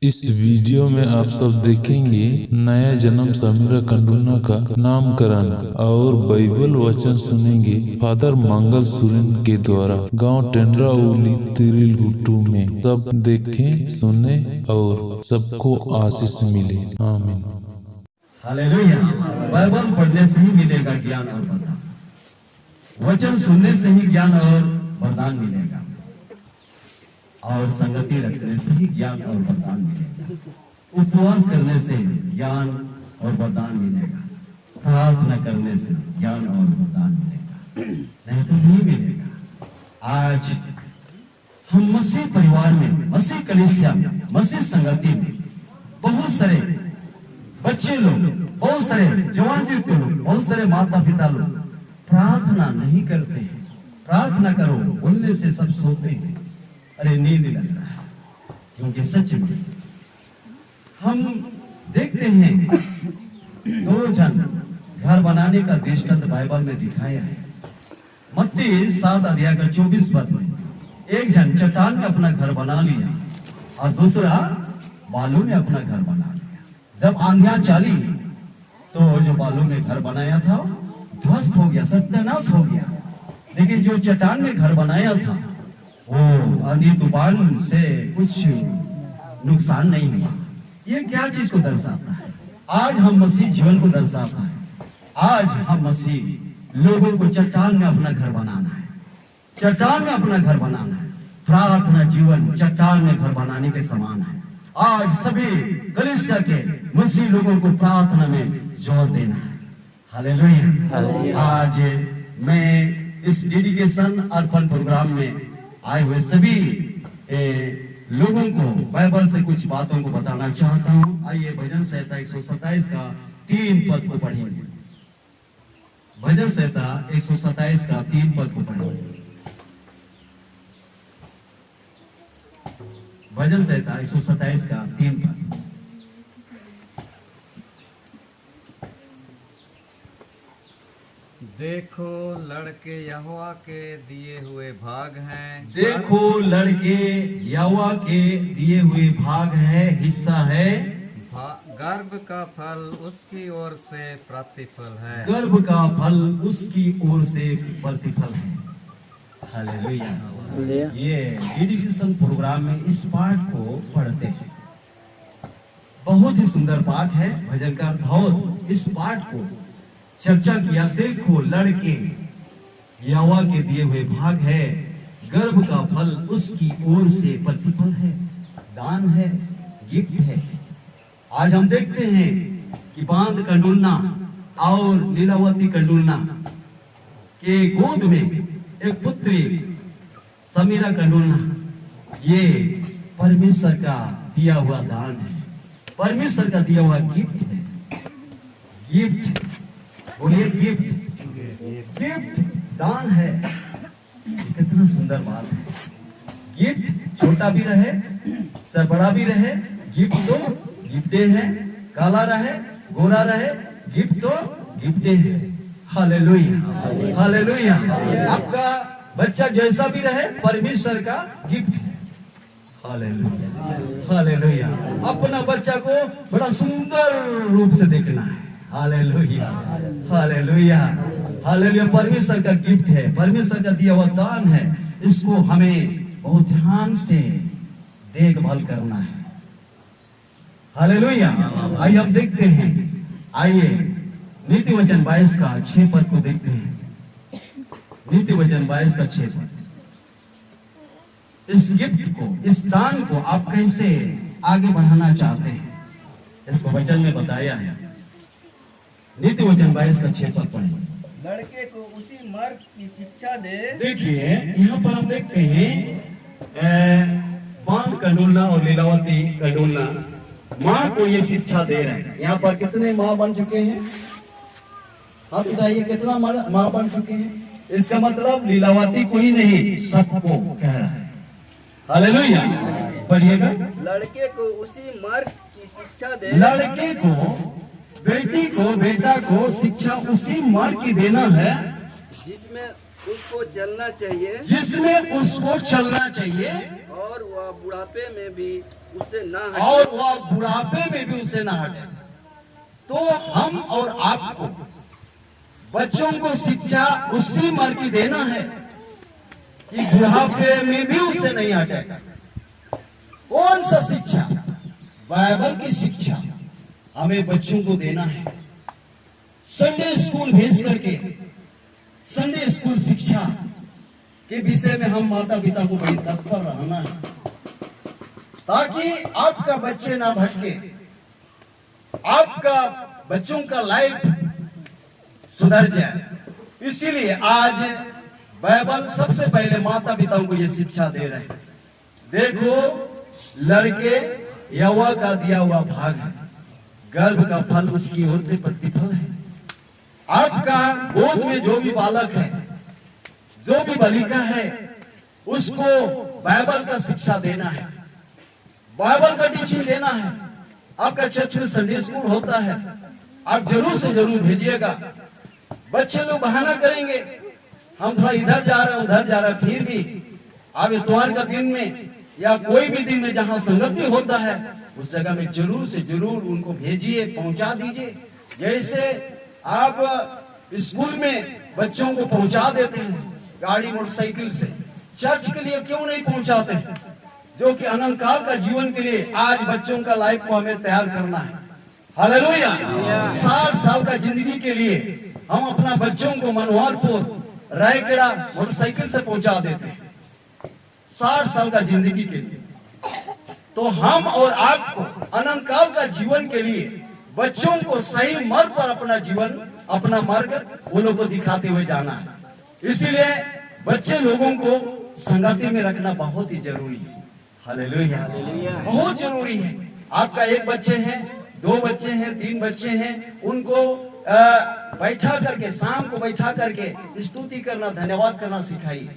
इस वीडियो में आप सब देखेंगे नया जन्म समीरा कंडुलना का नामकरण और बाइबल वचन सुनेंगे फादर मंगल सुरेन के द्वारा गांव टेंड्राउली तिरिलगुट्टू में। सब देखें, सुने और सबको आशीष मिले। आमीन। हालेलुया। बाइबल पढ़ने से ही मिलेगा ज्ञान और वरदान, वचन सुनने से ही ज्ञान और वरदान मिलेगा, और संगति रखने से ही ज्ञान और वरदान मिलेगा, उपवास करने से ज्ञान और वरदान मिलेगा, प्रार्थना करने से ज्ञान और वरदान मिलेगा, नहीं तो नहीं मिलेगा। आज हम मसीह परिवार में, मसीह कलीसिया में, मसीह संगति में बहुत सारे बच्चे लोग, बहुत सारे जवान जीते लोग, बहुत सारे माता पिता लोग प्रार्थना नहीं करते हैं। प्रार्थना करो बोलने से सब सोते हैं, अरे नींद लग रहा है। क्योंकि सच में हम देखते हैं दो जन घर बनाने का दृष्टांत बाइबल में दिखाया है। मत्ती 7 अध्याय का 24 पद में एक जन चट्टान में अपना घर बना लिया और दूसरा बालू में अपना घर बना लिया। जब आंधियां चली तो जो बालू में घर बनाया था ध्वस्त हो गया, सत्यानाश हो गया। लेकिन जो चट्टान में घर बनाया था वो आंधी तूफान से कुछ नुकसान नहीं हुआ। ये क्या चीज को दर्शाता है? आज हम मसीह जीवन को दर्शाता है। आज हम मसीह लोगों को चट्टान में अपना घर बनाना है, चट्टान में अपना घर बनाना है। प्रार्थना जीवन चट्टान में घर बनाने के समान है। आज सभी कलीसिया के मसीह लोगों को प्रार्थना में जोर देना है। हालेलुया। आज मैं इस डेडिकेशन अर्पण प्रोग्राम में आए हुए सभी लोगों को बाइबल से कुछ बातों को बताना चाहता हूं। आइए भजन संहिता 127 का 3 पद को पढ़ेंगे। भजन संहिता 127 का 3 पद को पढ़ेंगे। भजन संहिता 127 का 3 पद। देखो लड़के यहोवा के दिए हुए भाग हैं। देखो लड़के यहोवा के दिए हुए भाग है, हिस्सा है। गर्भ का फल उसकी ओर से प्रतिफल है। गर्भ का फल उसकी ओर से प्रतिफल है। हालेलुया। ये डेडिकेशन प्रोग्राम में इस पाठ को पढ़ते हैं। बहुत ही सुंदर पाठ है। भजनकार दाऊद इस पाठ को चर्चा किया। देखो लड़के यहोवा के दिए हुए भाग है, गर्भ का फल उसकी ओर से प्रतिफल है, दान है, गिफ्ट है। आज हम देखते हैं कि बांध कंडुलना और लीलावती कंडुलना के गोद में एक पुत्री समीरा कंडुलना, ये परमेश्वर का दिया हुआ दान है, परमेश्वर का दिया हुआ गिफ्ट है। गिफ्ट बोलिए, गिफ्ट, गिफ्ट दान है। कितना सुंदर बात है। गिफ्ट छोटा भी रहे से बड़ा भी रहे, गिफ्ट तो गिफ्टे है। काला रहे गोरा रहे, गिफ्ट तो गिफ्टे है। Hallelujah, hallelujah. आपका बच्चा जैसा भी रहे परमेश्वर का गिफ्ट है। Hallelujah, hallelujah. अपना बच्चा को बड़ा सुंदर रूप से देखना है। Hallelujah, hallelujah, hallelujah. परमेश्वर का गिफ्ट है, परमेश्वर का दिया हुआ दान है। इसको हमें बहुत ध्यान से देखभाल करना है। हालेलुया। आइए हम देखते हैं। आइए नीति वचन 22 का 6 पद को देखते हैं। नीति वचन 22 का 6 पद। इस गिफ्ट को, इस दान को आप कैसे आगे बढ़ाना चाहते हैं, इसको वचन में बताया है। नीति वचन 22 का 6 पद पढ़ें। लड़के को उसी मार्ग की शिक्षा दे। देखिए यहाँ पर हम देखते हैं बांध कंडुलना और लीलावती कंडुलना माँ को ये शिक्षा दे रहे हैं। यहाँ पर कितने माँ बन चुके हैं? हाथ उठाइए, कितना माँ बन चुके हैं? इसका मतलब लीलावती को ही नहीं, सबको कह रहा है। हालेलुया। पढ़िएगा। लड़के को उसी मार्ग की शिक्षा दे। लड़के को, बेटी को, बेटा को शिक्षा उसी मार्ग की देना है जिसमें उसको चलना चाहिए, जिसमें उसको चलना चाहिए, और वह बुढ़ापे में भी उससे ना और हटे, वह बुढ़ापे में भी उसे ना हटे। तो हम और आपको बच्चों को शिक्षा उसी मर की देना है कि बुढ़ापे में भी उसे नहीं हटेगा। कौन सा शिक्षा? बाइबल की शिक्षा हमें बच्चों को देना है। संडे स्कूल भेज करके संडे स्कूल शिक्षा के विषय में हम माता पिता को बड़ी तत्पर रहना है, ताकि आपका बच्चे ना भटके, आपका बच्चों का लाइफ सुधर जाए। इसीलिए आज बाइबल सबसे पहले माता पिताओं को यह शिक्षा दे रहे हैं। देखो, लड़के यहोवा का दिया हुआ भाग है, गर्भ का फल उसकी ओर से प्रतिफल है। आपका गोद में जो भी बालक है, जो भी बालिका है, उसको बाइबल का शिक्षा देना है, बाइबल का टीचिंग देना है। आपका चर्च में संडे स्कूल होता है, आप जरूर से जरूर भेजिएगा। बच्चे लोग बहाना करेंगे, हम थोड़ा इधर जा रहे हैं उधर जा रहे हैं, फिर भी आप इतवार का दिन में या कोई भी दिन में जहां संगति होता है उस जगह में जरूर से जरूर उनको भेजिए, पहुंचा दीजिए। जैसे आप स्कूल में बच्चों को पहुंचा देते हैं गाड़ी मोटरसाइकिल से, चर्च के लिए क्यों नहीं पहुंचाते हैं? जो कि अनंत काल का जीवन के लिए आज बच्चों का लाइफ को हमें तैयार करना है। हालेलुया। 60 साल का जिंदगी के लिए हम अपना बच्चों को मनोहरपुर रायगढ़ मोटरसाइकिल से पहुंचा देते हैं, 60 साल का जिंदगी के लिए। तो हम और आपको अनंत काल का जीवन के लिए बच्चों को सही मार्ग पर अपना जीवन, अपना मार्ग वो लोगों को दिखाते हुए जाना है। इसीलिए बच्चे लोगों को संगति में रखना बहुत ही जरूरी है। हालेलुया, बहुत जरूरी है। आपका एक बच्चे हैं, 2 बच्चे हैं, 3 बच्चे हैं, उनको बैठा करके, शाम को बैठा करके स्तुति करना, धन्यवाद करना सिखाइए।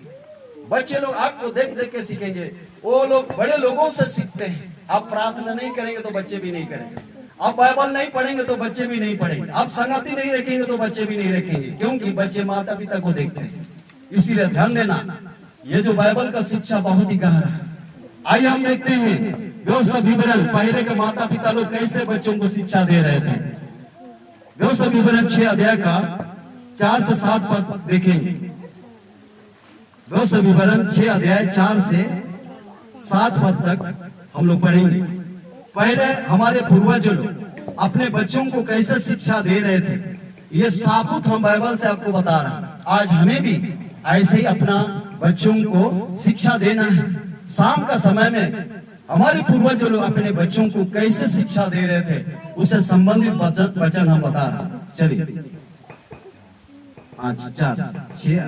बच्चे लोग आपको देख देख के सीखेंगे, वो लोग बड़े लोगों से सीखते हैं। आप प्रार्थना नहीं करेंगे तो बच्चे भी नहीं करेंगे, आप बाइबल नहीं पढ़ेंगे तो बच्चे भी नहीं पढ़ेंगे, आप संगति नहीं रखेंगे तो बच्चे भी नहीं रखेंगे, क्योंकि बच्चे माता पिता को देखते हैं। इसीलिए ध्यान देना, ये जो बाइबल का शिक्षा बहुत ही गहरा है। आइए हम देखते हैं व्यवस्था विवरण, पहले के माता पिता लोग कैसे बच्चों को शिक्षा दे रहे थे। व्यवस्था विवरण 6 अध्याय का 4 से 7 पद देखेंगे। व्यवस्था विवरण 6 अध्याय 4 से 7 पद तक हम लोग पढ़ेंगे। पहले हमारे पूर्वज लोग अपने बच्चों को कैसे शिक्षा दे रहे थे, ये साबुत हम बाइबल से आपको बता रहे हैं। आज हमें भी ऐसे ही अपना बच्चों को शिक्षा देना है। शाम का समय में हमारे पूर्वज लोग अपने बच्चों को कैसे शिक्षा दे रहे थे, उससे संबंधित वचन हम बता रहे हैं। चलिए 4:6।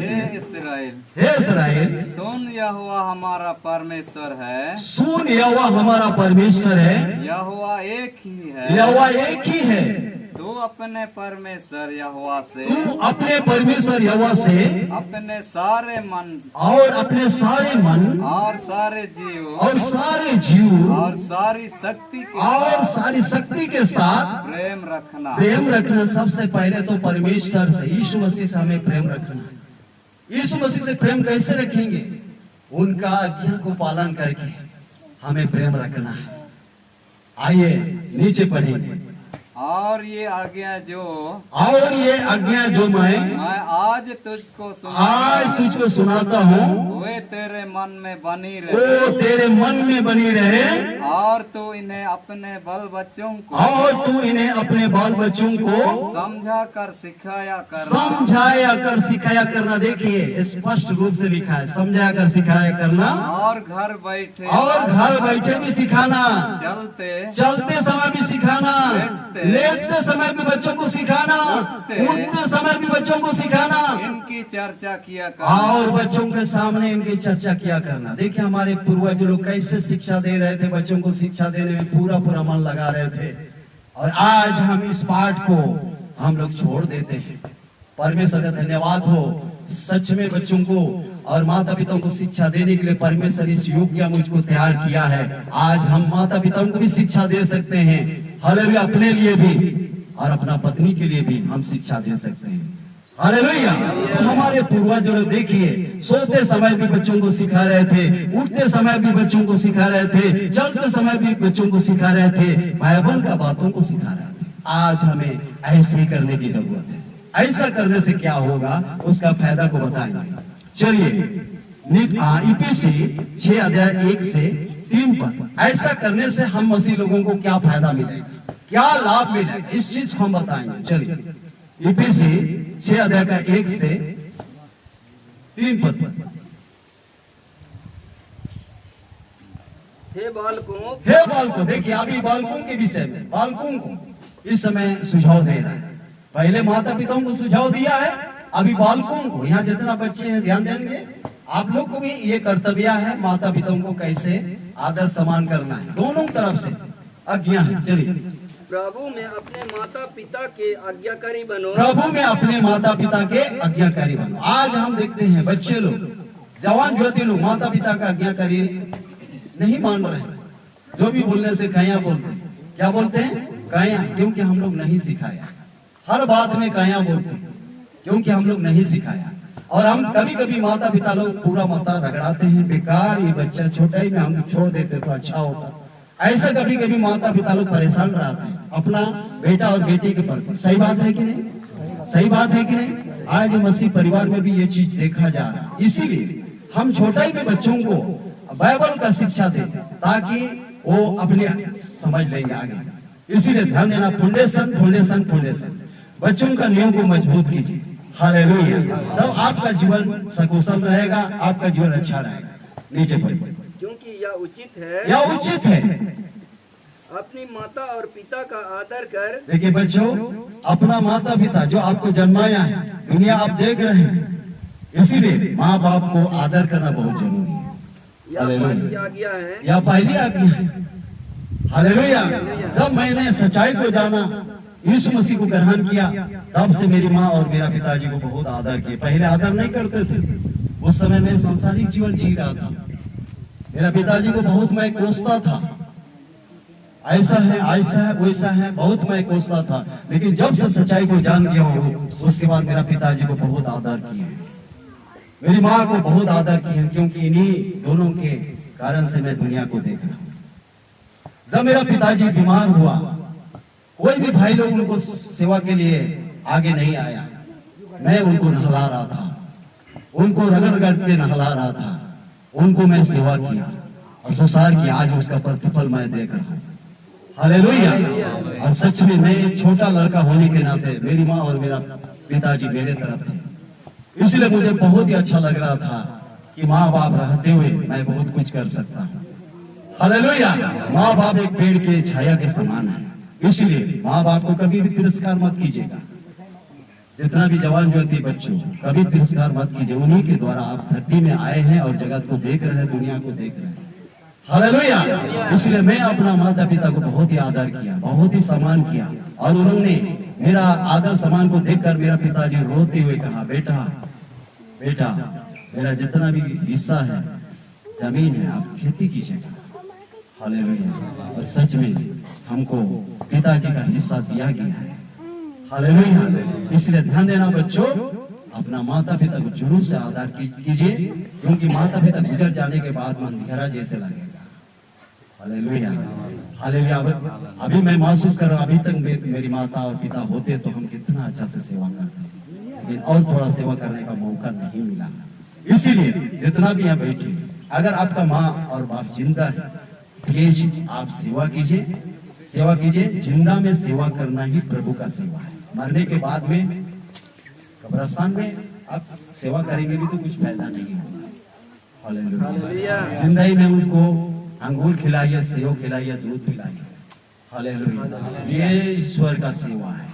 हे इस्राएल, सुन, यहोवा हमारा परमेश्वर है, सुन, यहोवा हमारा परमेश्वर है, यहोवा एक ही है, यहोवा एक ही है। तू अपने परमेश्वर यहोवा से, तू अपने परमेश्वर यहोवा से अपने सारे मन और अपने सारे मन और सारे जीव और सारे जीव और सारी शक्ति के और साथ सारी शक्ति के साथ प्रेम रखना। प्रेम रखना। सबसे पहले तो परमेश्वर से, यीशु मसीह से हमें प्रेम रखना है। यीशु मसीह से प्रेम कैसे रखेंगे? उनका आज्ञा को पालन करके हमें प्रेम रखना है। आइए नीचे पढ़ेंगे। और ये आज्ञा जो मैं आज तुझको सुनाता हूँ, वे तेरे मन में बनी वो रहे, तेरे मन में बनी रहे, और तू इन्हें अपने बाल बच्चों को और तू इन्हें अपने बाल बच्चों को समझा कर सिखाया करना। समझाया कर सिखाया करना। देखिए स्पष्ट रूप से लिखा है, समझाया कर सिखाया करना, और घर बैठे भी सिखाना, चलते समय भी सिखाना, लेटते समय भी बच्चों को सिखाना, उठते समय भी बच्चों को सिखाना, इनकी चर्चा किया करना। और बच्चों के सामने इनकी चर्चा किया करना। देखिए हमारे पूर्वज लोग कैसे शिक्षा दे रहे थे, बच्चों को शिक्षा देने में पूरा मन लगा रहे थे। और आज हम इस पाठ को हम लोग छोड़ देते हैं। परमेश्वर का धन्यवाद हो, सच में बच्चों को और माता पिताओं को शिक्षा देने के लिए परमेश्वर इस योग्य मुझको तैयार किया है। आज हम माता पिताओं को भी शिक्षा दे सकते हैं, हालेलुया, अपने लिए भी और अपना पत्नी के लिए भी हम शिक्षा दे सकते हैं। हालेलुया। तो हमारे पूर्वज जो देखिए, सोते समय भी बच्चों को सिखा रहे थे, उठते समय भी बच्चों को सिखा रहे थे, चलते समय भी बच्चों को सिखा रहे थे, बाइबल का बातों को सिखा रहे थे। आज हमें ऐसे ही करने की जरूरत है। ऐसा करने से क्या होगा, उसका फायदा को बताएंगे। चलिए इफिसी 6 अध्याय 1 से 3 पर, ऐसा करने से हम मसीह लोगों को क्या फायदा मिलेगा, क्या लाभ मिलेगा, इस चीज को हम बताएंगे। चलिए इफिसी 6 अध्याय का 1 से 3 पद। हे बालकों, हे बालकों, देखिए अभी बालकों के विषय में, बालकों को इस समय सुझाव दे रहा है। पहले माता पिताओं को सुझाव दिया है, अभी बालकों को, यहाँ जितना बच्चे हैं ध्यान देंगे, आप लोग को भी ये कर्तव्य है, माता पिताओं को कैसे आदर सम्मान करना है, दोनों तरफ से आज्ञा है। चलिए प्रभु में अपने माता पिता के आज्ञाकारी बनो। प्रभु में अपने माता पिता के आज्ञाकारी बनो। आज हम देखते हैं बच्चे लोग, जवान ज्योति लोग माता पिता का आज्ञाकारी नहीं मान रहे हैं। जो भी बोलने से कया बोलते हैं, क्या बोलते हैं, कया, क्योंकि हम लोग नहीं सिखाया। हर बात में कया बोलते हैं क्योंकि हम लोग नहीं सिखाया। और हम कभी कभी माता पिता लोग पूरा माता रगड़ाते हैं, बेकार ये बच्चा छोटा ही में हम छोड़ देते तो अच्छा होता। ऐसा कभी कभी माता पिता लोग परेशान रहते हैं अपना बेटा और बेटी के प्रति। सही बात है कि नहीं, सही बात है कि नहीं। आज मसीह परिवार में भी ये चीज देखा जा रहा है। इसीलिए हम छोटा ही में बच्चों को बाइबल का शिक्षा दें ताकि वो अपने समझ लेंगे आगे। इसीलिए ध्यान देना, फाउंडेशन फाउंडेशन फाउंडेशन, बच्चों का नींव को मजबूत कीजिए। हालेलुया। तब आपका जीवन सकुशल रहेगा, आपका जीवन अच्छा रहेगा। नीचे पढ़िए। क्योंकि यह उचित है, यह उचित है, अपनी माता और पिता का आदर कर। देखिए बच्चों, अपना माता पिता जो आपको जन्माया है, दुनिया आप देख रहे हैं, इसीलिए माँ बाप को आदर करना बहुत जरूरी है। यह पहली आज्ञा है, यह पहली आज्ञा है। हालेलुया। जब मैंने सच्चाई को जाना, यीशु मसीह को ग्रहण किया, तब से मेरी माँ और मेरा पिताजी को बहुत आदर किए। पहले आदर नहीं करते थे, उस समय मैं सांसारिक जीवन जी रहा था। मेरा पिताजी को बहुत मैं कोसता था, ऐसा है वैसा है, बहुत मैं कोसता था। लेकिन जब से सच्चाई को जान गया हूँ, उसके बाद मेरा पिताजी को बहुत आदर किया, मेरी माँ को बहुत आदर किया, क्योंकि इन्हीं दोनों के कारण से मैं दुनिया को देख रहा हूँ। जब मेरा पिताजी बीमार हुआ, कोई भी भाई लोग उनको सेवा के लिए आगे नहीं आया। मैं उनको नहला रहा था, उनको रगड़ रगड़ के नहला रहा था, उनको मैं सेवा किया और सुसार किया। आज उसका प्रतिफल मैं देख रहा हूँ। हालेलुया। और सच में मैं एक छोटा लड़का होने के नाते मेरी माँ और मेरा पिताजी मेरे तरफ थे, इसलिए मुझे बहुत ही अच्छा लग रहा था कि माँ बाप रहते हुए मैं बहुत कुछ कर सकता हूँ। हालेलुया। माँ बाप एक पेड़ के छाया के समान है, इसलिए माँ बाप को कभी भी तिरस्कार मत कीजिएगा। जितना भी जवान ज्योति बच्चों, कभी तिरस्कार मत कीजिए। उन्हीं के द्वारा आप धरती में आए हैं और जगत को देख रहे हैं, दुनिया को देख रहे हैं। हालेलुया। इसलिए मैं अपना माता पिता को बहुत ही आदर किया, बहुत ही सम्मान किया, और उन्होंने मेरा आदर सम्मान को देखकर मेरा पिताजी रोते हुए कहा, बेटा बेटा, मेरा जितना भी हिस्सा है, जमीन है, आप खेती कीजिएगा। हालेलुया। और सच में हमको पिताजी का हिस्सा दिया गया है। हालेलुया। इसलिए ध्यान देना बच्चों, अपना माता पिता को जुनून से आदर कीजिए, क्योंकि माता पिता गुजर जाने के बाद मन अंधेरा जैसे लगेगा। हालेलुया। हालेलुया। अभी मैं महसूस कर रहा हूँ, अभी तक मेरी माता और पिता होते तो हम कितना अच्छा से सेवा करते, लेकिन और थोड़ा सेवा करने का मौका नहीं मिला। इसीलिए जितना भी यहाँ बैठे, अगर आपका माँ और बाप जिंदा है, प्लीज आप सेवा कीजिए, सेवा कीजिए। जिंदा में सेवा करना ही प्रभु का सेवा है। मरने के बाद में कब्रिस्तान में आप सेवा करेंगे भी तो कुछ फायदा नहीं होगा। हालेलुया। जिंदगी में उसको अंगूर खिलाइए, सेव खिलाइए, दूध पिलाइए। हालेलुया। ये ईश्वर का सेवा है।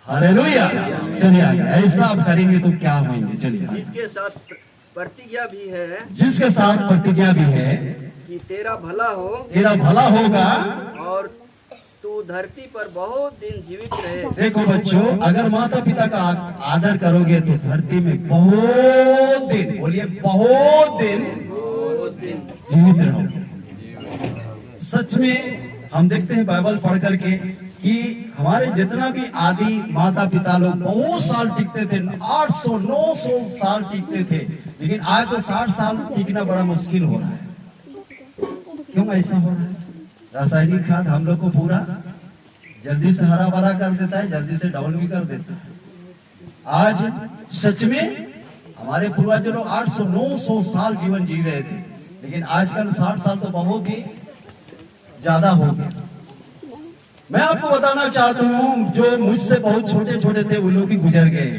हालेलुया। चलिए आगे, ऐसा आप करेंगे तो क्या होंगे। चलिए। जिसके साथ प्रतिज्ञा भी है, जिसके साथ प्रतिज्ञा भी है कि तेरा भला हो, तेरा भला होगा और तू धरती पर बहुत दिन जीवित रहे। देखो बच्चों, अगर माता पिता का आदर करोगे तो धरती में बहुत दिन, बोलिए बहुत दिन जीवित रहोगे। सच में हम देखते हैं बाइबल पढ़ करके कि हमारे जितना भी आदि माता पिता लोग बहुत साल टिकते थे, 800 900 साल टिकते थे, लेकिन आज तो 60 साल टिकना बड़ा मुश्किल हो रहा है। क्यों ऐसा हो रहा है? रासायनिक खाद हम लोग को पूरा जल्दी से हरा भरा कर देता है, जल्दी से डाउन भी कर देता है। आज सच में हमारे पूर्वज लोग 800 900 साल जीवन जी रहे थे, लेकिन आजकल 60 साल तो बहुत ही ज्यादा हो गया। मैं आपको बताना चाहता हूं, जो मुझसे बहुत छोटे छोटे थे वो लोग भी गुजर गए,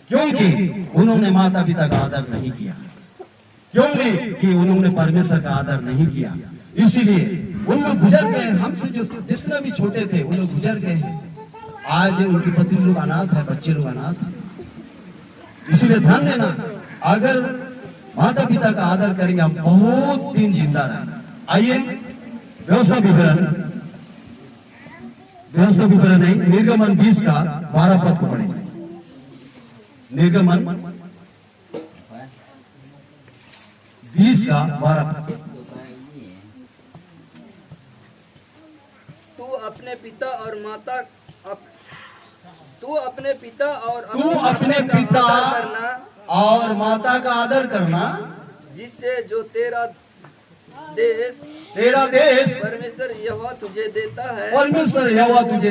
क्योंकि उन्होंने माता पिता का आदर नहीं किया, क्योंकि कि उन्होंने परमेश्वर का आदर नहीं किया, इसीलिए उन लोग गुजर गए। हमसे जो जितना भी छोटे थे उन लोग गुजर गए। आज उनकी पत्नी लोग अनाथ है, बच्चे लोग अनाथ है। इसीलिए ध्यान देना, अगर माता पिता का आदर करेंगे हम बहुत दिन जिंदा रहेंगे। आइए व्यवस्था विवरण नहीं, निर्गमन 20 का 12 पद को पढ़ेंगे। निर्गमन 20 का 12 पद। तू अपने पिता और माता का और माता का आदर करना, जिससे जो तेरा देश परमेश्वर यहोवा तुझे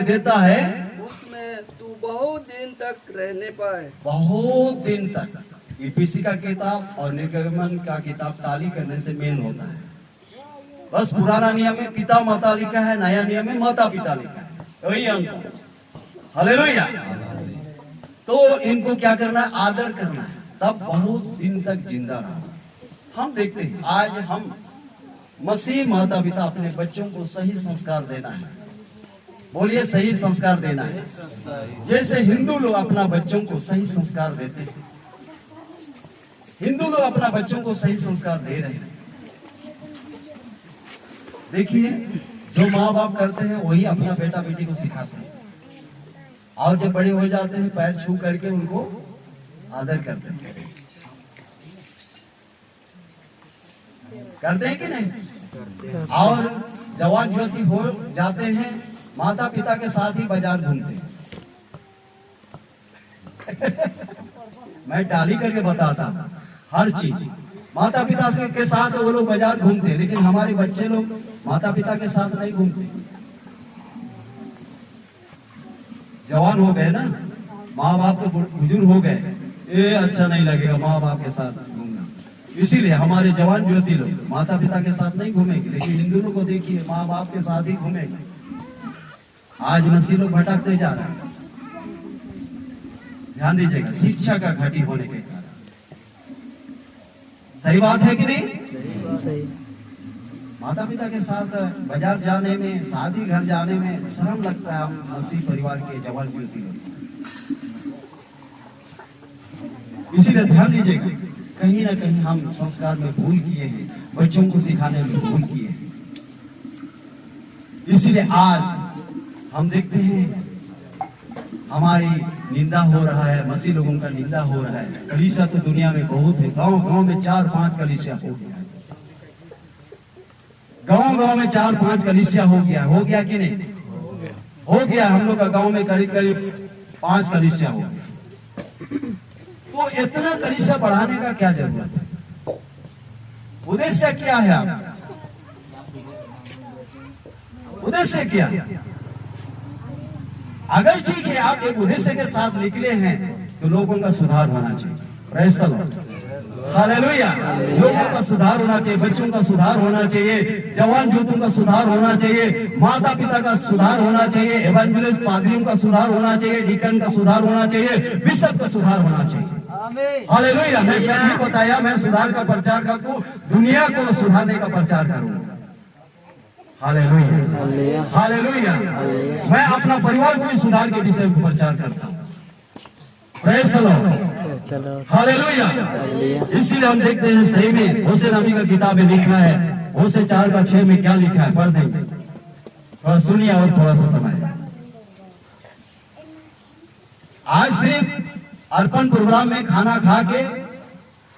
देता है, उसमें तू बहुत दिन तक रहने पाए। बहुत दिन तक। ईपीसी का किताब और निर्गमन का किताब टाली करने से मेल होता है। बस पुराना नियम में पिता माता लिखा है, नया नियम में माता पिता लिखा है, वही अंतर। हालेलुया। तो इनको क्या करना है? आदर करना है, तब बहुत दिन तक जिंदा रहा। हम देखते हैं आज हम मसीह माता पिता अपने बच्चों को सही संस्कार देना है। बोलिए सही संस्कार देना है। जैसे हिंदू लोग अपना बच्चों को सही संस्कार देते हैं, हिंदू लोग अपना बच्चों को सही संस्कार दे रहे हैं। देखिए, जो माँ बाप करते हैं वही अपना बेटा बेटी को सिखाते हैं, और जब बड़े हो जाते हैं पैर छू करके उनको आदर करते हैं। करते हैं कि नहीं? और जवान ज्योति हो जाते हैं, माता पिता के साथ ही बाजार घूमते हैं। मैं टाली करके बताता हर चीज। माता पिता के साथ वो लोग बाजार घूमते, लेकिन हमारे बच्चे लोग माता पिता के साथ नहीं घूमते। जवान हो गए ना, माँ बाप तो बुजुर्ग हो गए, ये अच्छा नहीं लगेगा माँ बाप के साथ घूमना, इसीलिए हमारे जवान ज्योति लोग माता पिता के साथ नहीं घूमेंगे, लेकिन हिंदू लोग को देखिए माँ बाप के साथ ही घूमेंगे। आज मसीह लोग भटकते जा रहे हैं। ध्यान दीजिएगा, शिक्षा का घटी होने के कारण। सही बात है कि नहीं? सही। माता पिता के साथ बाजार जाने में, शादी घर जाने में शर्म लगता है। हम मसीह परिवार के जवान ज्योति लोग, इसीलिए ध्यान दीजिएगा, कहीं ना कहीं हम संस्कार में भूल किए हैं, बच्चों को सिखाने में भूल किए हैं। इसीलिए आज हम देखते हैं हमारी निंदा हो रहा है, मसीह लोगों का निंदा हो रहा है। कलीसिया तो दुनिया में बहुत है, गांव गांव में 4-5 कलीसिया हो गया, गांव गांव में 4-5 कलीसिया हो गया कि नहीं? हो गया। हम लोग का गांव में करीब करीब 5 कलीसिया हो गया। तो इतना कलीसिया बढ़ाने का क्या जरूरत है? उद्देश्य क्या है आपका? उद्देश्य क्या? अगर ठीक है आप एक उद्देश्य के साथ निकले हैं तो लोगों का सुधार होना चाहिए। Praise the Lord, hallelujah. लोगों का सुधार होना चाहिए, बच्चों का सुधार होना चाहिए, जवान यूथों का सुधार होना चाहिए, माता पिता का सुधार होना चाहिए, एवेंजलिस्ट पादरियों का सुधार होना चाहिए, डीकन का सुधार होना चाहिए, बिशप का सुधार होना चाहिए। हालेलुया। मैं पहले बताया, मैं सुधार का प्रचार करता हूं, दुनिया को सुधारने का प्रचार करूंगा। Hallelujah, hallelujah. मैं अपना परिवार को भी सुधार के विषय में प्रचार करता हूँ। Praise the Lord, hallelujah. इसीलिए हम देखते हैं सही में होशे नबी का किताब में लिखा है, होशे 4:6 में क्या लिखा है पढ़ देंगे, थोड़ा सुनिए और थोड़ा सा समय। आज सिर्फ अर्पण प्रोग्राम में खाना खा के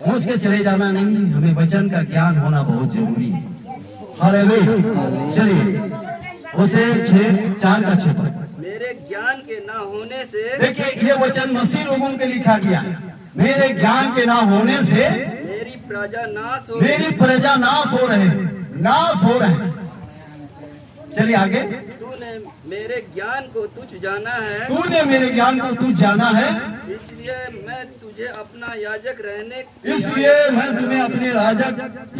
पहुंच के चले जाना नहीं, हमें वचन का ज्ञान होना बहुत जरूरी है। हालेलुया। चलिए उसे 4 का 6 पद। मेरे ज्ञान के ना होने से देखिए ये वचन मसीह लोगों के लिखा गया है। मेरे ज्ञान के ना होने से मेरी प्रजा नाश हो मेरी प्रजा नाश हो रहे, नाश हो रहे। चलिए आगे। तूने मेरे ज्ञान को तुझ जाना है, तूने मेरे ज्ञान को तू जाना है, इसलिए मैं तुझे अपना याजक रहने इसलिए मैं तुम्हें अपने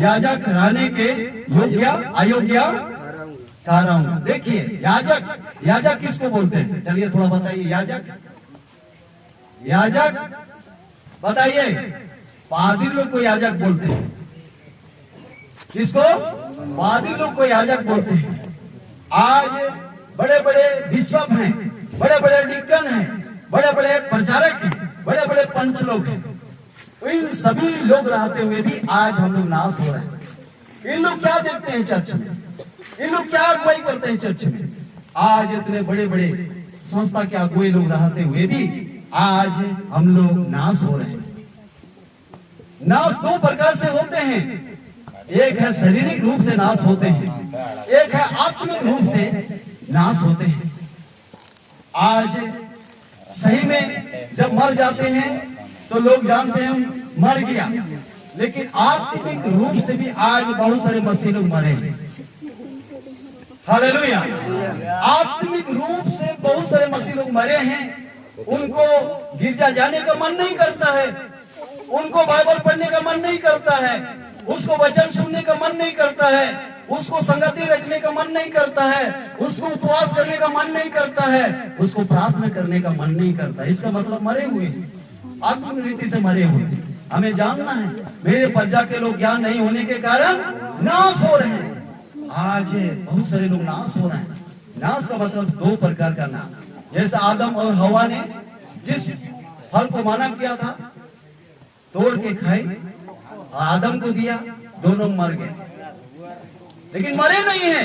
याजक रहने के योग्य अयोग्य ठहराऊंगा। देखिए याजक किसको बोलते हैं? चलिए थोड़ा बताइए। याजक बताइए। पादी लोग को याजक बोलते हैं। किसको? पादी लोग को याजक बोलते हैं। आज बड़े बड़े बिशप हैं, बड़े बड़े डिकन हैं, बड़े बड़े प्रचारक हैं, बड़े बड़े पंच लोग हैं। इन सभी लोग रहते हुए भी आज हम लोग नाश हो रहे हैं। इन लोग क्या देखते हैं चर्च में? इन लोग क्या अगुवाई करते हैं चर्च में? आज इतने बड़े बड़े संस्था के अगुवाई लोग रहते हुए भी आज हम लोग नाश हो रहे हैं। नाश 2 प्रकार से होते हैं। एक है शारीरिक रूप से नाश होते हैं, एक है आत्मिक रूप से नाश होते हैं। आज सही में जब मर जाते हैं तो लोग जानते हैं मर गया, लेकिन आत्मिक रूप से भी आज बहुत सारे मसीह लोग मरे हैं। हालेलुया। आत्मिक रूप से बहुत सारे मसीह लोग मरे हैं। उनको गिरजा जाने का मन नहीं करता है, उनको बाइबल पढ़ने का मन नहीं करता है, उसको वचन सुनने का मन नहीं करता है, उसको संगति रखने का मन नहीं करता है, उसको उपवास करने का मन नहीं करता है, उसको प्रार्थना करने का मन नहीं करता। इसका मतलब मरे हुए हैं, आत्मिक रीति से मरे हुए हैं। हमें जानना है मेरे प्रजा के लोग ज्ञान नहीं होने के कारण नाश हो रहे हैं। आज बहुत सारे लोग नाश हो रहे हैं। नाश का मतलब 2 प्रकार का नाश। जैसे आदम और हवा ने जिस फल को माना किया था, तोड़ के खाई, आदम को दिया, दोनों मर गए। लेकिन मरे नहीं है,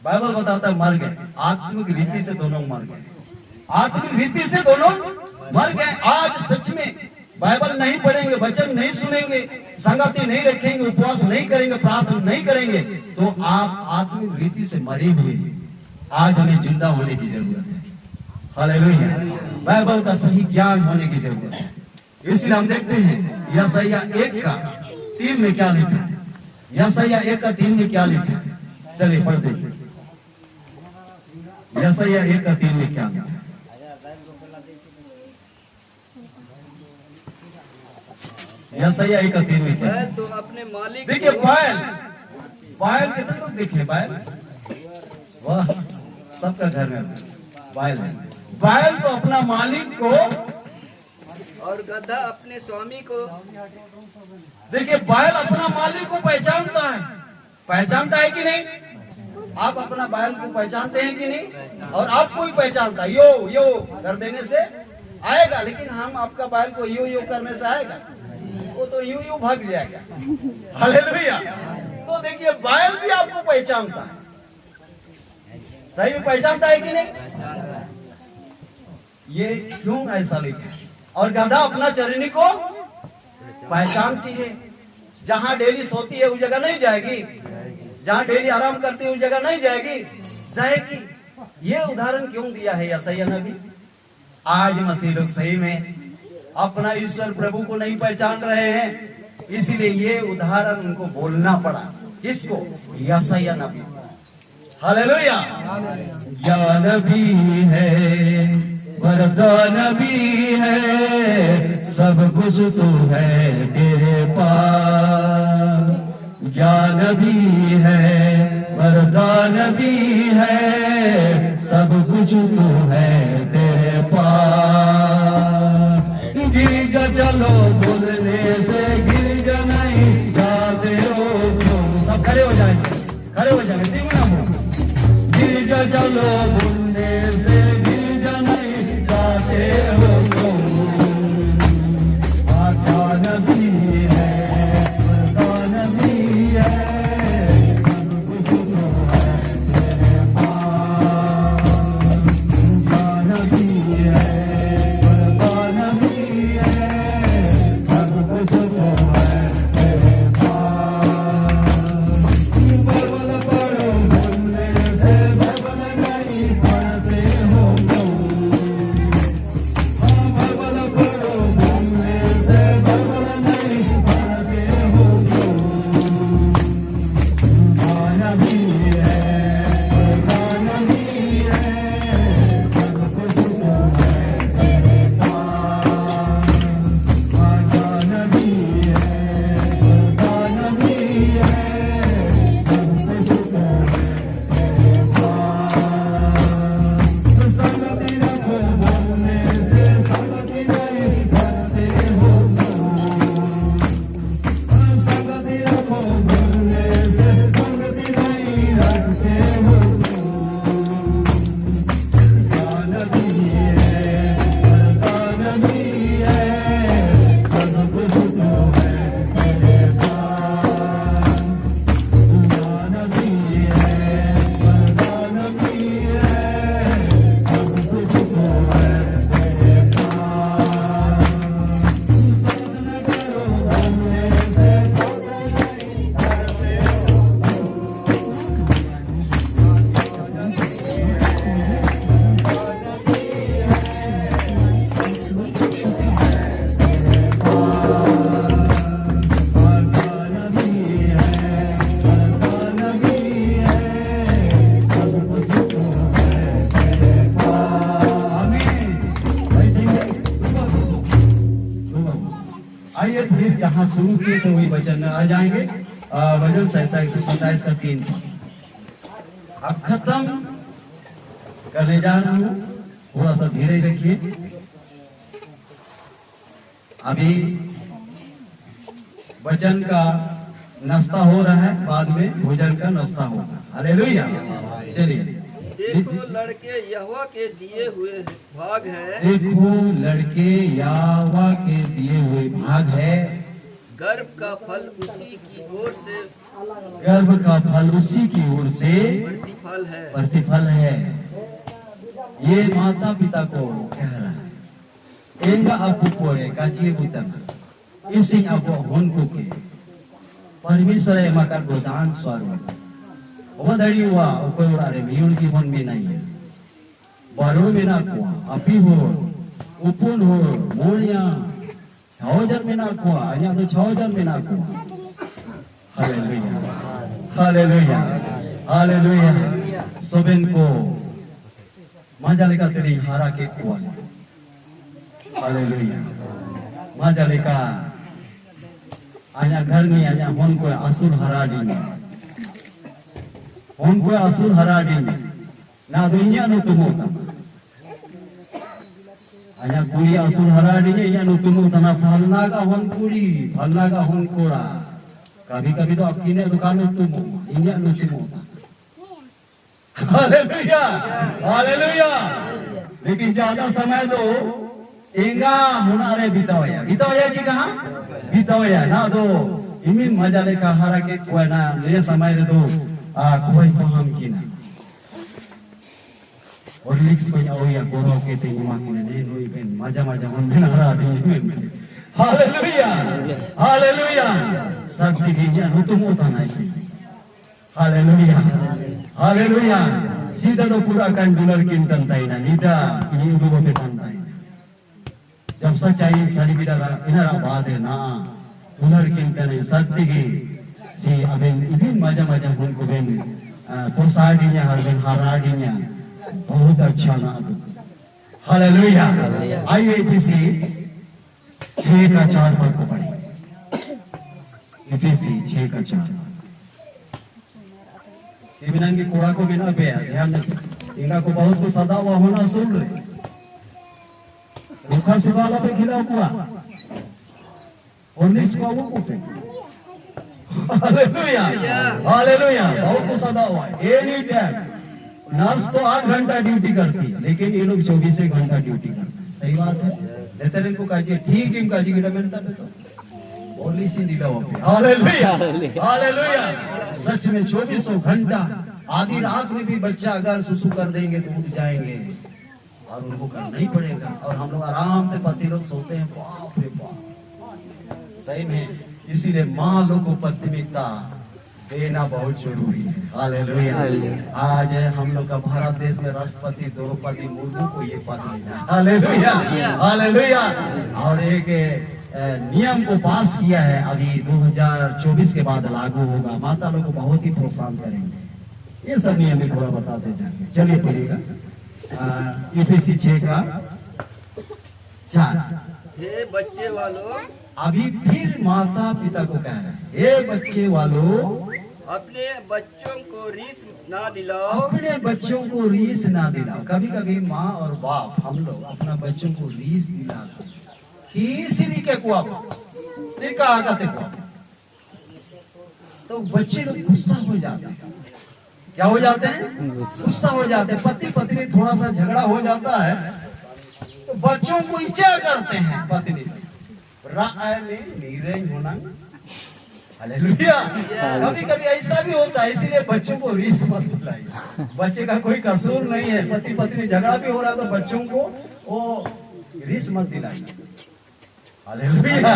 बाइबल बताता है मर गए। आत्मिक रीति से दोनों मर गए। आत्मिक रीति से दोनों मर गए। आज सच में बाइबल नहीं पढ़ेंगे, वचन नहीं सुनेंगे, संगति नहीं रखेंगे, उपवास नहीं करेंगे, प्रार्थना नहीं करेंगे, तो आप आत्मिक रीति से मरे हुए हैं। आज हमें जिंदा होने की जरूरत है। हालेलुया। बाइबल का सही ज्ञान होने की जरूरत है। इसलिए हम देखते हैं यशायाह 1 का 3 में क्या लिखा है। यशायाह 1 का 3 में क्या लिखा है? चलिए पढ़ देखिए। यशायाह 1 का 3 में क्या लिखा है? यशायाह 1 का 3 में क्या? तो अपने मालिक देखिए बैल कितने लोग देखे? बैल, वाह, सबका घर में बैल है। बैल तो अपना मालिक को और गधा अपने स्वामी को। देखिए बैल अपना मालिक को पहचानता है कि नहीं? आप अपना बैल को पहचानते हैं कि नहीं? और आपको भी पहचानता है। यो यो कर देने से आएगा, लेकिन हम आपका बैल को यो यो करने से आएगा? वो तो यूं यूं भाग जाएगा। हालेलुया। तो देखिए बैल भी आपको पहचानता है। सही में पहचानता है कि नहीं? ये क्यों ऐसा लिखा है? और गधा अपना चरनी को पहचानती है। जहां डेली सोती है उस जगह नहीं जाएगी, जहां डेली आराम करती है उस जगह नहीं जाएगी। ये उदाहरण क्यों दिया है यशायाह नबी? आज मसीह लोग सही में अपना ईश्वर प्रभु को नहीं पहचान रहे हैं, इसीलिए ये उदाहरण उनको बोलना पड़ा। किसको? यशायाह नबी। हालेलुया। ज्ञान भी है, वरदान भी है, सब कुछ तो है तेरे पास। ज्ञान भी है, वरदान भी है, सब कुछ तो है तेरे पास। गिरजा चलो बोलने से गिरजा नहीं जाते हो तुम। सब खड़े हो जाएंगे, खड़े हो जाएंगे। देखो ना वो गिरजा चलो बोलने से गिरजा नहीं जाते हो तुम। ज्ञान भी है, वरदान भी है, सब कुछ तो है तेरे पास। ज्ञान भी है, वरदान भी है, सब कुछ तो है तेरे पास। आइए फिर यहाँ शुरू किए तो वही वचन में आ जाएंगे। भजन संहिता 127 का 3 अब खत्म करने जा रहा हूँ, थोड़ा सा धीरे रखिए। अभी वचन का नाश्ता हो रहा है, बाद में भोजन का नाश्ता होगा। हालेलुया। चलिए देखो लड़के यहोवा के दिए हुए भाग है, देखो लड़के यहोवा के दिए हुए भाग है, गर्भ का फल उसी की ओर से गर्भ का फल उसी की ओर से प्रतिफल है। प्रतिफल है। ये माता पिता को कह रहा है। एंगा आपको पोरे काचिए बुतन इसी आपको होन को के परमेश्वर है मकर गोदान स्वरूप वदड़ी हुआ कोई उड़ा रे मियुन की होन में नहीं है। बारो में ना कुआ अपी हो उपुन हो मोलिया छावजन में ना कुआ अन्य तो छावजन में ना कुआ। Hallelujah hallelujah hallelujah. सोबेन को माजालिका तेरी हारा के कुआ। हालेलुया माजालिका अन्य घर में अन्य होन को असुर हरा दी होन को असुर हरा दी ना दुनिया नो तुमोता अन्य कुड़ी असुर हरा दी इन्या नो तुमोता ना फलना का होन कुड़ी फलना का होन कोड़ा कभी कभी तो अकीने दुकान तुमो इन्या नो तुमोता। Hallelujah hallelujah. लेकिन ज्यादा समय तो इंगा मुनारे बिताया बिताया जी कहाँ बिताया ना तो इमिन मजा लेकर हरा के कोई ना ये समय रे तो कोई पहम की ना और लिक्स को जाओ या कोरो के ते इमा की ने नो इबन मजा मजा मन में हरा दी। Hallelujah hallelujah. सब की दुनिया नो तुम होता ना इसी। Hallelujah hallelujah. सीधा तो पूरा कंडुलर किंतन ताई ना नीदा ये लोगों पे बनता है। जब सच्चाई सारी बिना इनरा बात है ना उनर किंतन सत्य की सी अबेन इबिन मजा मजा हुन को बेन पोसाडिया हरबेन हराडिया बहुत अच्छा ना तो। हालेलुया। आइए इफिसी 6 का 4 पद को पढ़ें। इफिसी 6 का 4 इबिन की कोड़ा को बिना पे ध्यान रखिए। इनका को बहुत को सदा हुआ होना सुन रहे रुखा सुगाला पे खिला हुआ और निच को वो पे। Hallelujah hallelujah. बहुत को सदा हुआ एनी टाइम। नर्स तो 8 घंटा ड्यूटी करती है लेकिन ये लोग 24 घंटा ड्यूटी करते हैं। सही बात है। नेतरिन को काजी ठीक इम काजी की डमेंटा पे तो पॉलिसी दिला हो। Hallelujah hallelujah. सच में 24 घंटा आधी रात में भी बच्चा अगर सुसु कर देंगे तो उठ जाएंगे और उनको करना ही पड़ेगा। और हम लोग आराम से पति लोग सोते हैं। बाप रे बाप सही में। इसीलिए माँ लोग को प्राथमिकता देना बहुत जरूरी है। हालेलुया। आज हम लोग का भारत देश में राष्ट्रपति द्रौपदी मुर्मू को ये पद मिला। Hallelujah hallelujah. और एक नियम को पास किया है अभी 2024 के बाद लागू होगा। माता लोग को बहुत ही प्रोत्साहन करेंगे। ये सब नियम थोड़ा बताते जाएंगे। चलिए पढ़िएगा इफिसी 6 का 4। हे बच्चे वालों अभी फिर माता पिता को कह रहे हैं हे बच्चे वालों अपने बच्चों को रीस ना दिलाओ। अपने बच्चों को रीस ना दिलाओ। कभी कभी माँ और बाप हम लोग अपना बच्चों को रीस दिलाते हैं। किसी के को तो बच्चे लोग गुस्सा हो जाते हैं क्या हो जाते हैं? गुस्सा हो जाते हैं। पति पत्नी थोड़ा सा झगड़ा हो जाता है तो बच्चों को क्या करते हैं? पत्नी राय में नीरज होना। हालेलुया। कभी कभी ऐसा भी होता है, इसीलिए बच्चों को रीस मत दिलाइए। बच्चे का कोई कसूर नहीं है, पति पत्नी झगड़ा भी हो रहा तो बच्चों को वो रीस मत दिलाइए। Hallelujah,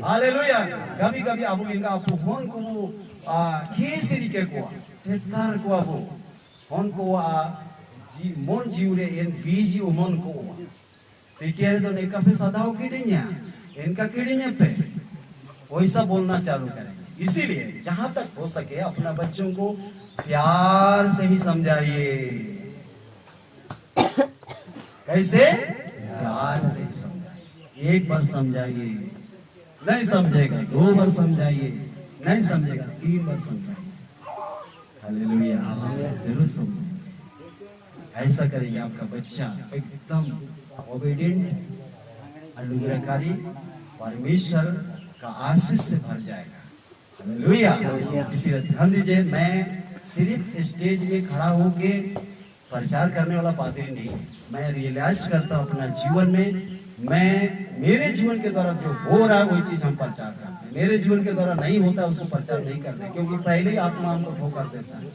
hallelujah. कभी कभी आप इनका फोन को केसरी के को तेतर को आप फोन को जी मन जीवरे इन बीजी मन को सिकेर तो नहीं कभी सदाओ किडिया इनका किडिया पे वैसा बोलना चालू करेंगे। इसीलिए जहां तक हो सके अपना बच्चों को प्यार से ही समझाइए। कैसे? प्यार से ही समझाइए। एक बार समझाइए, नहीं समझेगा 2 बार समझाइए, नहीं समझेगा 3 बार समझाइए। हालेलुया, जरूर समझाइए। ऐसा करेंगे आपका बच्चा एकदम ओबीडिएंट, अनुग्रहकारी, परमेश्वर का आशीष से भर जाएगा। हालेलुया। इसीलिए ध्यान दीजिए, मैं सिर्फ स्टेज में खड़ा होके प्रचार करने वाला पादरी नहीं, मैं रियलाइज करता हूँ अपना जीवन में, मेरे जीवन के द्वारा जो हो रहा है वही चीज हम प्रचार करते हैं। मेरे जीवन के द्वारा नहीं होता उसको प्रचार नहीं करते, क्योंकि पहले ही आत्मा हमको ठोकर देता है।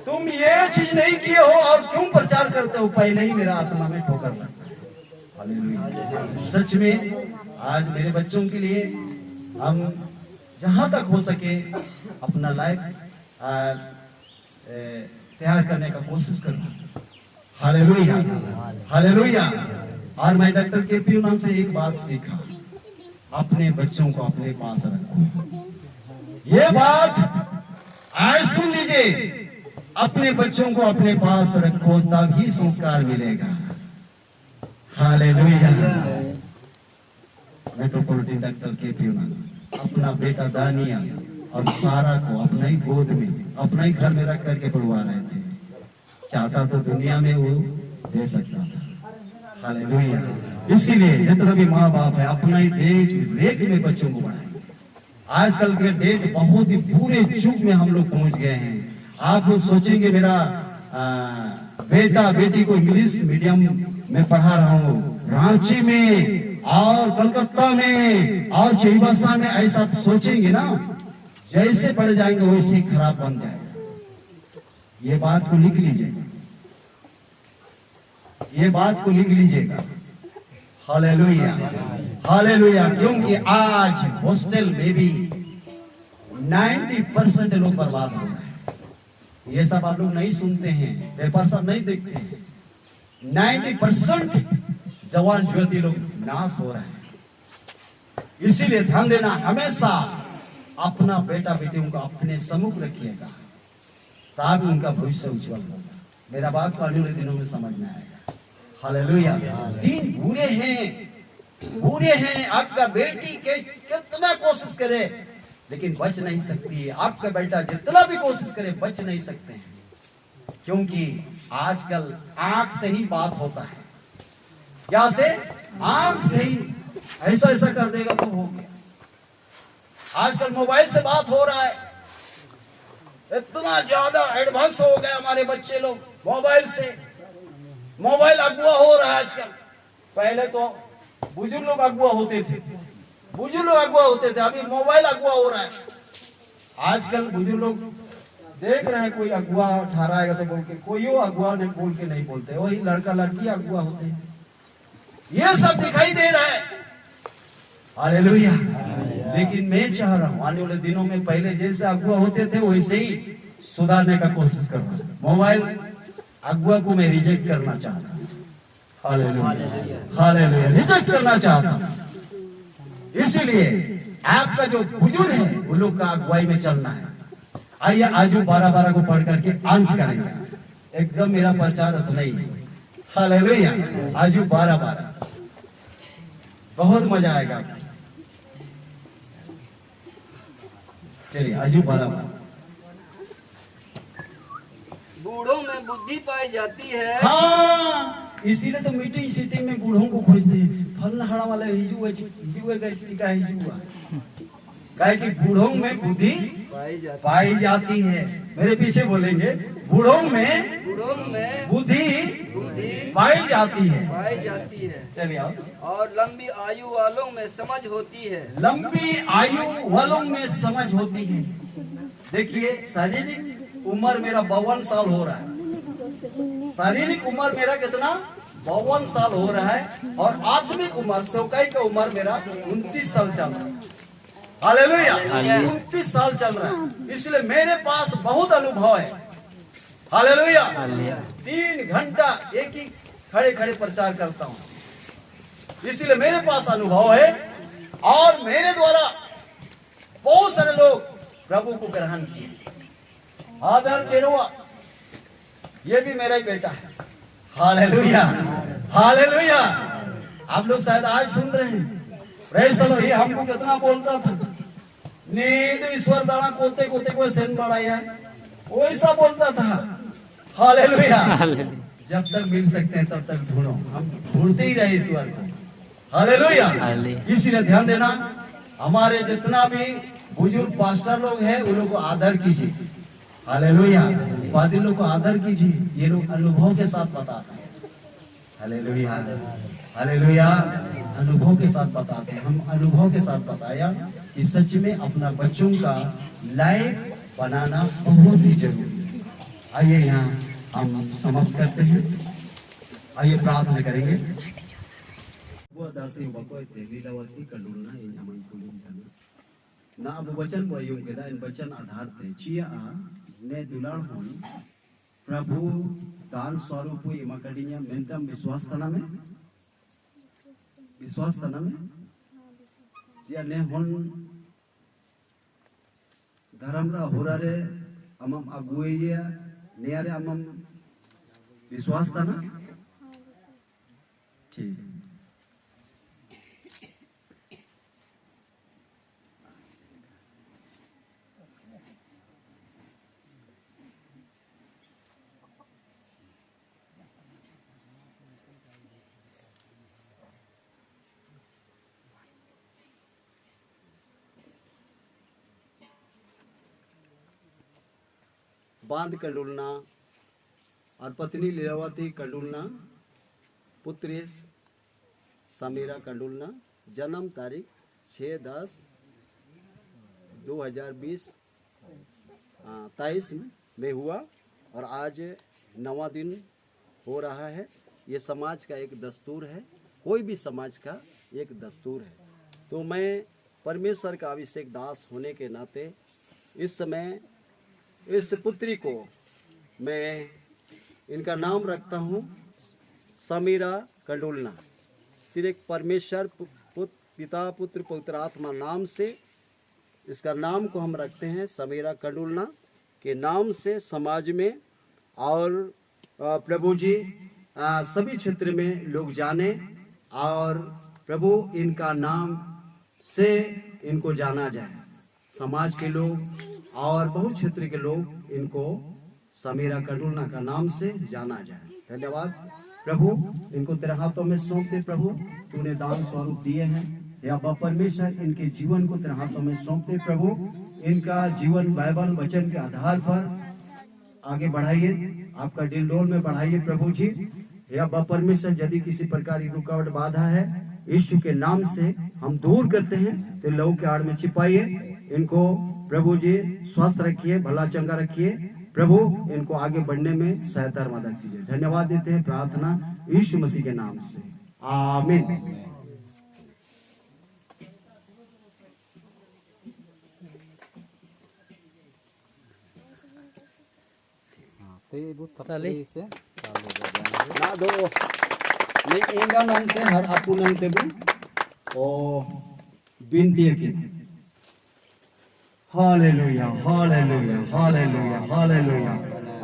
तुम ये चीज नहीं किए हो और क्यों प्रचार करते हो? पहले ही मेरा आत्मा में ठोकर लगता है। हालेलुया। सच में आज मेरे बच्चों के लिए हम जहां तक हो सके अपना लाइफ तैयार करने का कोशिश करूं। Hallelujah, hallelujah. और मैं डॉक्टर के.पी. उन्ना से एक बात सीखा, अपने बच्चों को अपने पास रखो। ये बात आज सुन लीजिए, अपने बच्चों को अपने पास रखो तभी संस्कार मिलेगा। हालेलुया। Metropolitan doctor KP. उन्ना अपना बेटा दानिया और सारा को अपना ही गोद में, अपना ही घर में रख करके पढ़वा रहे थे। चाहता तो दुनिया में वो दे सकता था। हालेलुया। इसीलिए जितना भी माँ बाप है अपना ही देख रेख में बच्चों को पढ़ाएं। आजकल के डेट बहुत ही पूरे युग में हम लोग पहुंच गए हैं। आप सोचेंगे मेरा बेटा बेटी को इंग्लिश मीडियम में पढ़ा रहा हूँ, रांची में और कलकत्ता में और चाईबासा में, ऐसा सोचेंगे ना, जैसे पढ़ जाएंगे वैसे ही खराब बन जाएगा। ये बात को लिख लीजिएगा, ये बात को लिख लीजिएगा। Hallelujah, hallelujah. क्योंकि आज हॉस्टल में भी 90% लोग बर्बाद हो रहे हैं। ये सब आप लोग नहीं सुनते हैं, पेपर सब नहीं देखते हैं। 90% जवान युवती लोग नाश हो रहे हैं। इसीलिए ध्यान देना, हमेशा अपना बेटा बेटियों को अपने सम्मुख रखिएगा, तभी उनका भविष्य उज्जवल होगा। मेरा बात को आने वाले दिनों में समझ में आएगा। हालेलुया। दिन बुरे हैं, बुरे हैं। आपका बेटी के कितना कोशिश करे लेकिन बच नहीं सकती है। आपका बेटा जितना भी कोशिश करे बच नहीं सकते हैं, क्योंकि आजकल आंख से ही बात होता है। क्या से? आंख से ही ऐसा ऐसा कर देगा तो हो गया। आजकल मोबाइल से बात हो रहा है, इतना ज्यादा एडवांस हो गए हमारे बच्चे लोग मोबाइल से। मोबाइल अगुआ हो रहा है आजकल। पहले तो बुजुर्ग लोग अगुआ होते थे, बुजुर्ग लोग अगुआ होते थे, अभी मोबाइल अगुआ हो रहा है। आजकल बुजुर्ग लोग देख रहे हैं, कोई अगुआ ठहराएगा तो बोल के, कोई वो अगुआ नहीं बोल के नहीं बोलते, वही लड़का लड़की अगुआ होते हैं। ये सब दिखाई दे रहा है। हालेलुया। लेकिन मैं चाह रहा हूं आने वाले दिनों में पहले जैसे अगुआ होते थे वैसे ही सुधारने का कोशिश कर रहा हूं। मोबाइल अगुआ को मैं रिजेक्ट करना चाहता हूं। Hallelujah, hallelujah. रिजेक्ट करना चाहता हूं। इसीलिए आपका जो बुजुर्ग है वो लोग का अगुवाई में चलना है। आइए आजू 12-12 को पढ़ करके अंत करेंगे। एकदम मेरा प्रचार अब नहीं है। हालेलुया। आजू 12-12 बहुत मजा आएगा। चलिए आजू 12-12। बूढ़ों में बुद्धि पाई जाती है। हाँ, इसीलिए तो मीटिंग सीटिंग में बूढ़ों को खोजते हैं। फलना हड़ा वाला हिजुआ चिका हिजुआ, कहे कि बूढ़ों में बुद्धि पाई पाई जाती है। मेरे पीछे बोलेंगे, बूढ़ों में बुद्धि पाई जाती है। चलिए आओ। और लंबी आयु वालों में समझ होती है। लंबी आयु वालों में समझ होती है। देखिए, शारीरिक उम्र मेरा 52 साल हो रहा है। शारीरिक उम्र मेरा कितना 52 साल हो रहा है, और आत्मिक उम्र सेवकाई का उम्र मेरा 29 साल चल रहा है। हालेलुया, 29 साल चल रहा है। इसलिए मेरे पास बहुत अनुभव है। हालेलुया, 3 घंटा एक ही खड़े खड़े प्रचार करता हूँ, इसलिए मेरे पास अनुभव है। और मेरे द्वारा बहुत सारे लोग प्रभु को ग्रहण किए। आदर चेरुआ, ये भी मेरा ही बेटा है। Hallelujah, hallelujah. आप लोग शायद आज सुन रहे हैं। Praise the Lord. ये हमको कितना बोलता था, नींद ईश्वर दाना कोते कोते को सेन बढ़ाया, वैसा बोलता था। हालेलुया। जब तक मिल सकते हैं तब तक ढूंढो, हम ढूंढते ही रहे ईश्वर को। हालेलुया। इसीलिए ध्यान देना, हमारे जितना भी बुजुर्ग पास्टर लोग हैं उन लोग को आदर कीजिए। हालेलुया। पादी लोग को आदर कीजिए, ये लोग अनुभव के साथ बताते हैं। Hallelujah, hallelujah. अनुभव के साथ बताते हैं। हम अनुभव के साथ बताया कि सच में अपना बच्चों का लायक बनाना बहुत ही जरूरी है। आइए यहाँ हम समाप्त करते हैं। आइए प्रार्थना करेंगे। वो दासी बकोय ते लीलावती कलुना इन अमन कुलिन थाना ना अब वचन को यूं केदा इन वचन आधार थे चिया ने दुलार होन प्रभु दान स्वरूप इमाकडिया मेंतम विश्वास तना में चिया ने होन धर्मरा होरारे अमम अगुइया नेयारे अमम विश्वास तना। ठीक, बांध कंडुलना और पत्नी लीलावती कंडुलना, पुत्री समीरा कंडुलना, जन्म तारीख 6/10/2020 23 में हुआ और आज 9वां दिन हो रहा है। ये समाज का एक दस्तूर है, कोई भी समाज का एक दस्तूर है। तो मैं परमेश्वर का अभिषेक दास होने के नाते इस समय इस पुत्री को मैं इनका नाम रखता हूँ समीरा कंडुलना। फिर एक परमेश्वर पिता पुत्र पवित्र आत्मा नाम से इसका नाम को हम रखते हैं समीरा कंडुलना के नाम से समाज में और प्रभु जी सभी क्षेत्र में लोग जाने और प्रभु इनका नाम से इनको जाना जाए। समाज के लोग और बहुत क्षेत्र के लोग इनको समीरा कंडुलना का नाम से जाना जाए। धन्यवाद प्रभु, इनको तेरे हाथों में सौंपते प्रभु, तूने दान स्वरूप दिए हैं। या परमेश्वर इनके जीवन को तेरे हाथों में सौंपते प्रभु, इनका जीवन बाइबल वचन के आधार पर आगे बढ़ाइए, आपका डिलडोल में बढ़ाइए प्रभु जी। या परमेश्वर यदि किसी प्रकार की रुकावट बाधा है यीशु के नाम से हम दूर करते हैं, तो लहू के आड़ में छिपाइए इनको प्रभु जी। स्वस्थ रखिए, भला चंगा रखिए प्रभु, इनको आगे बढ़ने में सहायता मदद कीजिए। धन्यवाद देते हैं, प्रार्थना यीशु मसीह के नाम से, आमीन। ना दो नहीं इंगा नंते हर आपू नंते भी ओ बिनती है कि हालेलुया, हालेलुया, हालेलुया, हालेलुया।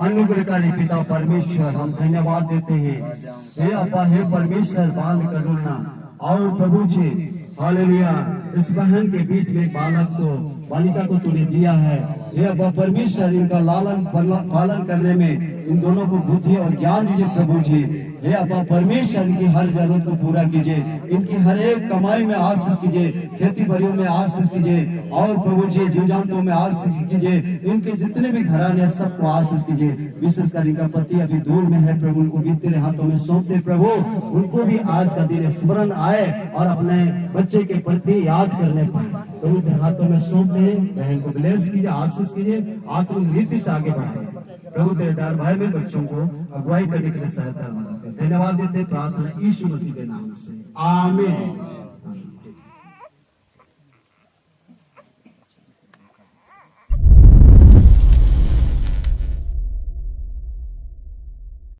अनुग्रहकारी पिता परमेश्वर, हम धन्यवाद देते हैं। हे अपा, हे परमेश्वर, बाल करुणा और प्रभु जी, हालेलुया, इस बहन के बीच में बालक को बालिका को तूने दिया है। हे अपा परमेश्वर, इनका लालन पालन करने में इन दोनों को बुद्धि और ज्ञान दीजिए प्रभु जी। हे अपा परमेश्वर इनकी हर जरूरत को पूरा कीजिए, इनकी हर एक कमाई में आशीष कीजिए, खेती बाड़ियों में आशीष कीजिए, और प्रभु जी जीव जंतुओं में आशीष कीजिए, इनके जितने भी घराने सबको आशीष कीजिए। विशेषकर इनका पति अभी दूर में है प्रभु, उनको भी तेरे हाथों में सौंपते प्रभु, उनको भी आज का दिन स्मरण आए और अपने बच्चे के प्रति याद करने पाए। प्रभु तेरे हाथों में सौंपते हैं, बहन को ब्लेस कीजिए, आशीष कीजिए, आत्मिक नीति से आगे बढ़ाए। प्रभु तेरे डर भय में बच्चों को अगुवाई करने के लिए सहायता मांगते हैं। धन्यवाद देते प्रार्थना यीशु मसीह के नाम से, आमीन।